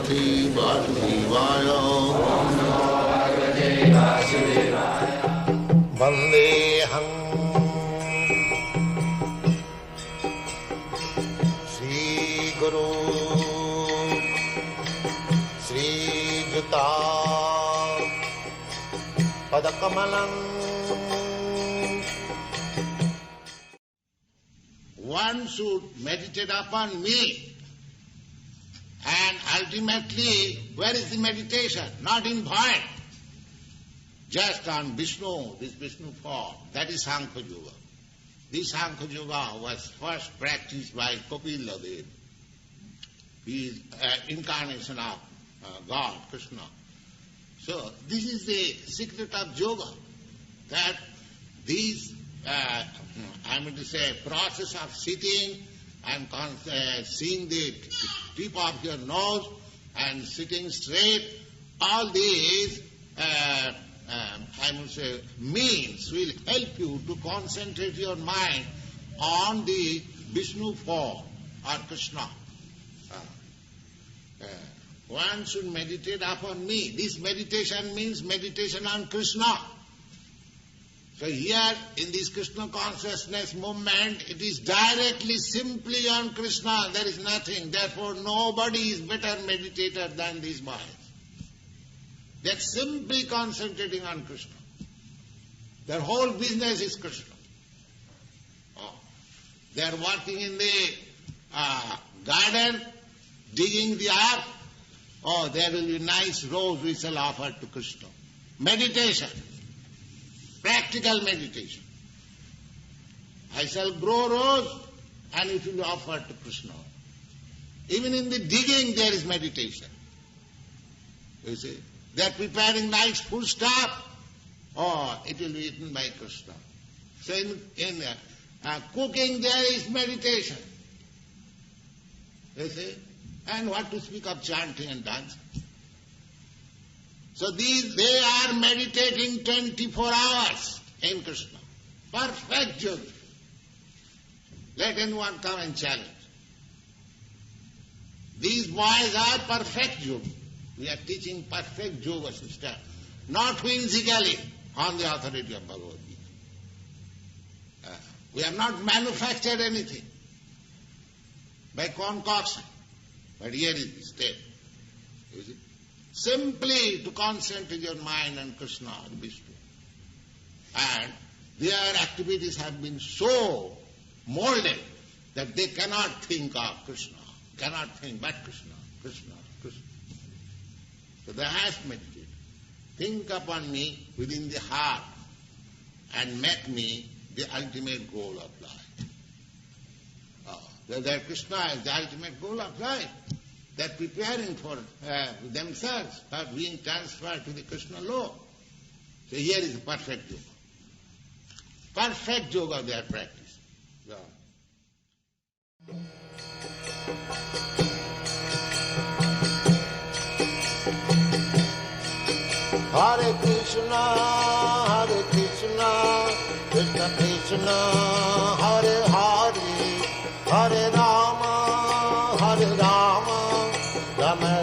Bhagavate Vasudevaya. Vandeham Sri Guru Sri Juta Padakamalam. One should meditate upon me, and ultimately, where is the meditation? Not in point. Just on Vishnu, this Vishnu form. That is Sankhya Yoga. This Sankhya Yoga was first practiced by Kapila Dev. He is an incarnation of God, Krishna. So, this is the secret of yoga, that these, process of sitting and seeing the tip of your nose and sitting straight, all these, means will help you to concentrate your mind on the Vishnu form or Krishna. One should meditate upon me. This meditation means meditation on Krishna. So here, in this Krishna consciousness movement, it is directly, simply on Krishna. There is nothing. Therefore, nobody is better meditator than these boys. They are simply concentrating on Krishna. Their whole business is Krishna. They are working in the garden, digging the earth. There will be nice rose which shall offer to Krishna. Meditation. Practical meditation. I shall grow rose and it will be offered to Krishna. Even in the digging there is meditation. You see, they are preparing nice food stuff. It will be eaten by Krishna. So in cooking there is meditation. You see, and what to speak of chanting and dancing. So they are meditating 24 hours in Krishna. Perfect yoga. Let anyone come and challenge. These boys are perfect yoga. We are teaching perfect yoga system, not whimsically on the authority of Bhagavad Gita. We have not manufactured anything by concoction. But here is the state. You see? Simply to concentrate your mind on Krishna or Vishnu. And their activities have been so molded that they cannot think of Krishna, cannot think but Krishna, Krishna, Krishna. So they have to meditate. Think upon me within the heart and make me the ultimate goal of life. That Krishna is the ultimate goal of life. They are preparing for themselves, for being transferred to the Krishna law. So here is the perfect yoga. Perfect yoga they are practicing. Yeah. Hare Krishna, Krishna Krishna, Hare Hare, Hare Rama, Rama